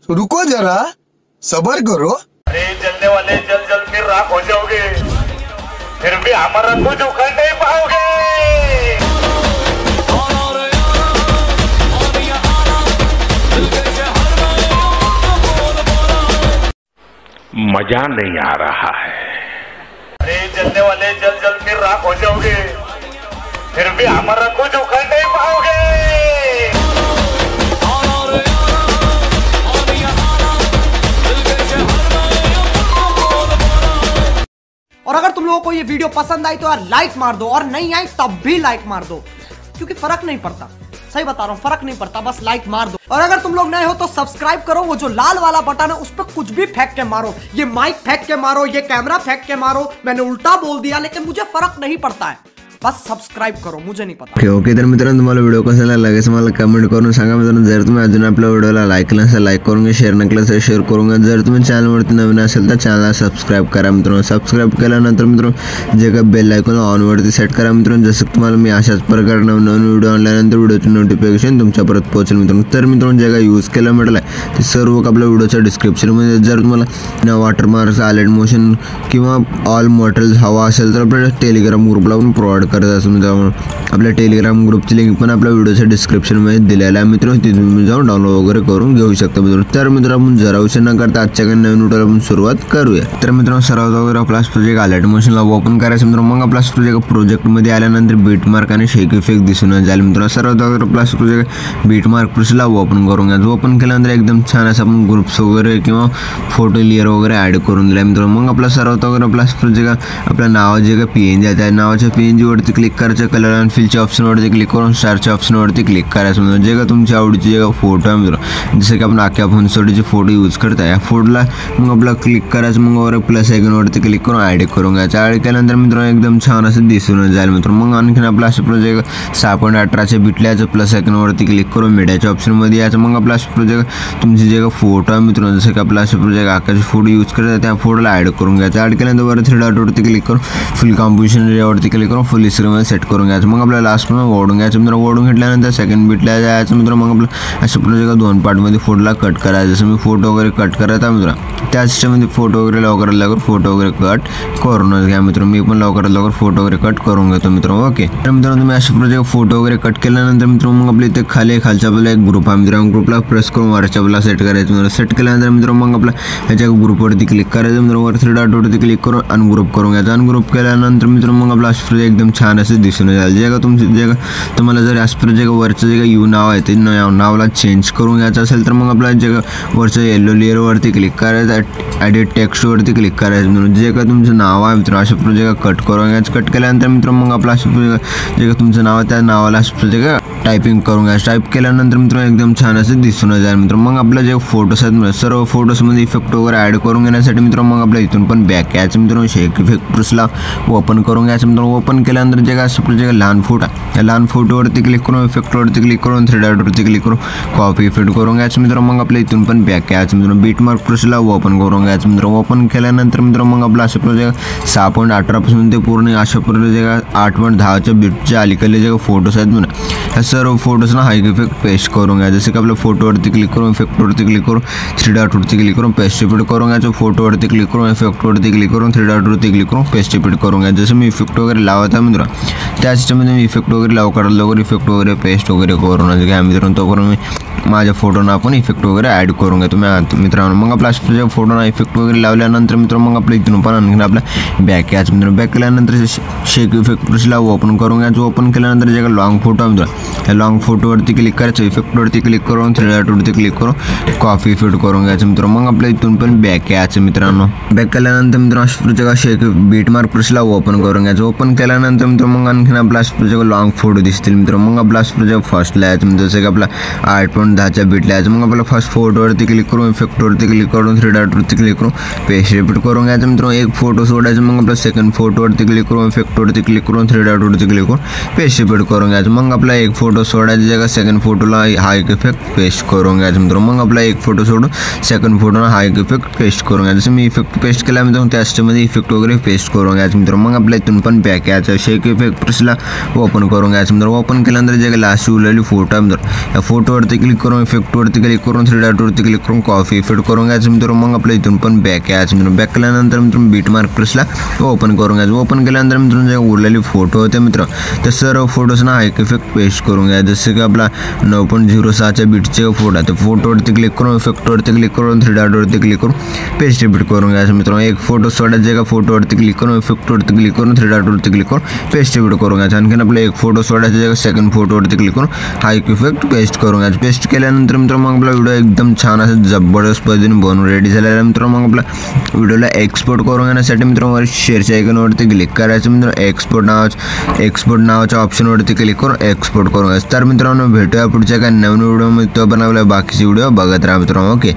रुको जरा, सबर करो। अरे जलने वाले जल जल के राख हो जाओगे, फिर भी हमारा कुछ उखड़ नहीं पाओगे। मजा नहीं आ रहा है। अरे जलने वाले जल जल के राख हो जाओगे, फिर भी हमारा कुछ उखड़ नहीं पाओगे। और अगर तुम लोगों को ये वीडियो पसंद आई तो यार लाइक मार दो, और नहीं आई तब भी लाइक मार दो, क्योंकि फर्क नहीं पड़ता। सही बता रहा हूँ, फर्क नहीं पड़ता, बस लाइक मार दो। और अगर तुम लोग नए हो तो सब्सक्राइब करो, वो जो लाल वाला बटन है उस पर कुछ भी फेंक के मारो, ये माइक फेंक के मारो, ये कैमरा फेंक के मारो, मैंने उल्टा बोल दिया लेकिन मुझे फर्क नहीं पड़ता है, बस सब्सक्राइब करो, मुझे नहीं पता। ओके तर मित्रांनो, तुम्हाला व्हिडिओ कसा लागला मला कमेंट करून सांगा मित्रांनो। जर तुम्ही अजून आपल्या व्हिडिओला लाईक केलं असेल लाईक करून शेअर न केलं असेल शेअर करून, जर तुम्ही चॅनलवरती नवीन असेल तर चॅनलला सबस्क्राईब करा मित्रांनो। सबस्क्राईब केल्यानंतर मित्रांनो जे का बेल आयकॉन ऑन वरती सेट करा मित्रांनो, जसं तुम्हाला मी अशाच प्रकारे नवीन व्हिडिओ आणल्यानंतर व्हिडिओचे नोटिफिकेशन तुमच्यापर्यंत पोहोचेल मित्रांनो। तर मित्रांनो जे काय यूज केलं म्हटलं ते सर्व आपल्या व्हिडिओच्या डिस्क्रिप्शनमध्ये, जर तुम्हाला वॉटरमार्क सायलेंट मोशन किंवा ऑल मॉडेल्स हवा असेल तर आपल्या टेलिग्राम ग्रुपला पण प्रोव्हाइड करत असतो मित्रांनो। आपल्या टेलिग्राम ग्रुपची लिंक पण आपल्या व्हिडिओच्या डिस्क्रिप्शनमध्ये दिलेला आहे मित्रांनो, तिथे तुम्ही जाऊन डाउनलोड वगैरे करून घेऊ शकता मित्रांनो। तर मित्रांनो आपण जरा उशीर न करता आजच्या काही नवीन व्हिडिओला आपण सुरुवात करूया। तर मित्रांनो सर्वात अगोदर आपला प्रोजेक्ट अलर्ट मोशनला ओपन करायचं मित्रांनो। मग आपला प्रोजेक्टमध्ये आल्यानंतर बीट मार्क आणि शेक इफेक्ट दिसून जाईल मित्रांनो। सर्वात अगोदर आपला प्रोजेक्ट बीट मार्क प्लसला ओपन करून घ्या। ओपन केल्यानंतर एकदम छान असं आपण ग्रुप्स वगैरे किंवा फोटो लेयर वगैरे ॲड करून दिला मित्रांनो। मग आपला सर्वात अगोदर आपला प्रोजेक्ट आपल्या नावाचे जे PNG आहे त्या नावाच्या PNG वरती क्लिक करायचं, कलर अँड फिलच्या ऑप्शनवरती क्लिक करून स्टारच्या ऑप्शनवरती क्लिक करायचं मित्रांनो। जे का तुमच्या आवडीचे जे का फोटो आहे मित्रांनो, जसं की आपण आख्या फनसोडीचे फोटो यूज करताय या फोटोला मग आपला क्लिक करायचं, मग वर प्लस आयकॉनवरती क्लिक करून ॲड करून घ्यायचं। ॲड केल्यानंतर मित्रांनो एकदम छान असं दिसून जाईल मित्रांनो। मग आणखीन आपला असं प्रोजेक्ट 6.18 बिटल्याचं प्लस आयकॉनवरती क्लिक करून मीडियाच्या ऑप्शनमध्ये यायचं। मग आपला असं प्रोजेक्ट तुमचे जे का फोटो आहे मित्रांनो, जसं की आपला असं प्रोजेक्ट आकाशचे फोटो यूज करतात त्या फोटोला ॲड करून घ्यायचं। ॲड केल्यानंतर वर 3 डॉटवरती क्लिक करून फुल कॉम्पोजिशन एरियावरती क्लिक करून फुल स्क्रीनमध्ये सेट करून घ्यायचं। मग आपल्याला लास्टमध्ये ओढून घ्यायचं मित्रांनो। ओढून घेतल्यानंतर सेकंड बिटला जायचं मित्रांनो। मग आपलं असं प्रोजेक्ट 2 पार्टमध्ये फोटोला कट करायचं। जसं मी फोटो वगैरे कट करायचा मित्रांनो, त्या सिस्टममध्ये फोटो वगैरे लवकरात लवकर फोटो वगैरे कट करूनच घ्या मित्रांनो। मी पण लवकरात लवकर फोटो वगैरे कट करून घेतो मित्रांनो। ओके तर मित्रांनो तुम्ही असे प्रोजेक्ट फोटो वगैरे कट केल्यानंतर मित्रांनो मग आपल्या इथे खालच्या आपल्याला एक ग्रुप आहे मित्रांनो, ग्रुपला प्रेस करून वरच्या आपल्याला सेट करायचं मित्रांनो। सेट केल्यानंतर मित्रांनो मग आपल्या ह्याच्या ग्रुपवरती क्लिक करायचं मित्रांनो। वर 3 डॉटवरती क्लिक करून अनग्रुप करून घ्यायचं। अनग्रुप केल्यानंतर मित्रांनो मग आपला असं प्रोजेक्ट एकदम छान असं दिसून जाईल। जे का तुम्हाला जर असं प्रोजेक्ट वरचं जे का यू नाव आहे ते नावाला चेंज करून घ्यायचं असेल तर मग आपल्याला जे वरचं येलो लेअरवरती क्लिक करायचं, ॲडिट टेक्स्टवरती क्लिक करायचं मित्रांनो। जे का तुमचं नाव आहे मित्रांनो असं प्रोजेक्ट कट करून घ्यायचं। कट केल्यानंतर मित्रांनो मग आपलं असं जे का तुमचं नाव आहे त्या नावाला असं प्रोजेक्ट टायपिंग करून घ्यायचं। टाईप केल्यानंतर मित्रांनो एकदम छान असं दिसून जाईल मित्रांनो। मग आपलं जे फोटोज आहेत सर्व फोटोजमध्ये इफेक्ट वगैरे ॲड करून घेण्यासाठी मित्रांनो मग आपल्या इथून पण बॅक यायचं मित्रांनो। शेक इफेक्ट प्लसला ओपन करून घ्यायचं मित्रांनो। ओपन केल्यानंतर जे काय असं प्रोजेक्ट लहान फोटो आहे या लहान फोटोवरती क्लिक करून इफेक्टवरती क्लिक करून 3 डॉटवरती क्लिक करून कॉपी इफेक्ट करून घ्यायचं मित्रांनो। मग आपल्या इथून पण बॅक यायचं मित्रांनो। बीट मार्क प्लसला ओपन करून घ्यायचं मित्रांनो। ओपन केल्यानंतर मित्रांनो मग आपलं असं प्रोजेक्ट 6.18 पासून ते पूर्ण अशा प्रोजेक्ट 8.10च्या बीटच्या अलीकडे जे फोटोज आहेत मित्रांनो ह्या सर्व फोटोजना हाईक इफेक्ट पेस्ट करून घ्यायचं। जसं की आपल्या फोटोवरती क्लिक करून इफेक्टवरती क्लिक करून 3 डॉटवरती क्लिक करून पेस्ट इफेक्ट करून घ्यायचं। फोटोवरती क्लिक करून इफेक्टवरती क्लिक करून 3 डॉटवरती क्लिक करून पेस्ट इफेक्ट करून घ्यायचं। जसं मी इफेक्ट वगैरे लावत आहे मित्रांनो त्या सिस्टममध्ये मी इफेक्ट वगैरे लवकरात लवकर इफेक्ट वगैरे पेस्ट वगैरे करूनच घ्या मित्रांनो। तो करून मी माझ्या फोटोना आपण इफेक्ट वगैरे ॲड करून घेतो मित्रांनो। मग आपला फोटोना इफेक्ट वगैरे लावल्यानंतर मित्रांनो मग आपल्या इथून पण आणखी आपला बॅक यायचं मित्रांनो। बॅक केल्यानंतर शेक इफेक्ट प्लसला ओपन करून घ्यायचं। ओपन केल्यानंतर जे काही लॉंग फोटो आहे मित्रांनो या लॉंग फोटोवरती क्लिक करायचं, इफेक्टवरती क्लिक करून 3 डॉटवरती क्लिक करून कॉपी इफेक्ट करून घ्यायचं मित्रांनो। मग आपल्या इथून पण बॅक यायचं मित्रांनो। बॅक केल्यानंतर मित्रांनो शेक बीट मार्क प्लसला ओपन करून घ्यायचं। ओपन केल्यानंतर मित्रांनो मग आणखीन आपला प्रोजेक्ट लॉंग फोटो दिसतील मित्रांनो। मग आपला प्रोजेक्ट फर्स्टला यायचं म्हणजे जसं की आपला 8.10च्या बीटला यायचं। मग आपला फर्स्ट फोटोवरती क्लिक करून इफेक्टवरती क्लिक करून 3 डॉटवरती क्लिक करून पेस्ट रिपीट करून घ्यायचं मित्रांनो। एक फोटो सोडायचं। मग आपला सेकंड फोटोवरती क्लिक करून इफेक्टवरती क्लिक करून 3 डॉटवरती क्लिक करून पेस्ट रिपीट करून घ्यायचं। मग आपला एक फोटो सोडायचं जगा सेकंड फोटोला हाईक इफेक्ट पेस्ट करून घ्यायचं मित्रांनो। मग आपला एक फोटो सोडून सेकंड फोटोला हाईक इफेक्ट पेस्ट करून घ्यायचं। जसं मी इफेक्ट पेस्ट केला मित्रांनो त्या सिस्टममध्ये इफेक्ट वगैरे पेस्ट करून घ्यायचं मित्रांनो। मग आपल्या इथून पण बॅक यायचं। शेक इफेक्ट प्लसला ओपन करून घ्यायचं मित्रांनो। ओपन केल्यानंतर जे लास्ट उरलेली फोटो आहे मित्रांनो या फोटोवरती क्लिक करून इफेक्टवरती क्लिक करून 3 डॉटवरती क्लिक करून कॉफी इफेक्ट करून घ्यायचं मित्रांनो। मग आपल्या इथून पण बॅक यायचं मित्रांनो। बॅक केल्यानंतर मित्रांनो बीट मार्क प्लसला ओपन करून घ्यायचं। ओपन केल्यानंतर मित्रांनो जे उरलेले फोटो होते मित्र ते सर्व फोटोज ना हाईक इफेक्ट पेस्ट करून घ्या। जसं की आपला 9.06च्या बीटचे फोटो आहे, फोटोवरती क्लिक करून इफेक्टवरती क्लिक करून 3 डॉटवरती क्लिक करून पेस्ट इफेक्ट करून घ्यायचं मित्रांनो। एक फोटो सोडायचा का फोटोवरती क्लिक करून इफेक्टवरती क्लिक करून 3 डॉटवरती क्लिक करून पेस्ट इफेक्ट करून घ्यायचं। आणखीन आपला एक फोटो सोडायचा का सेकंड फोटोवरती क्लिक करून हाईक इफेक्ट पेस्ट करून घ्यायचं। पेस्ट केल्यानंतर मित्रांनो मग आपला व्हिडिओ एकदम छान असं जबरदस्त पद्धतीने बनवून रेडी झालेला मित्रांनो। मग आपला व्हिडिओला एक्सपोर्ट करून घेण्यासाठी मित्रांनो वर शेअरच्या आयकॉनवरती क्लिक करायचं मित्रांनो। एक्सपोर्ट नावाच्या ऑप्शनवरती क्लिक करून एक्सपोर्ट करून घ्यायचं। तर मित्रांनो भेटूया पुढच्या काही नवीन व्हिडिओमध्ये, तो बनवला बाकीचे व्हिडिओ बघत राहा मित्रांनो। ओके।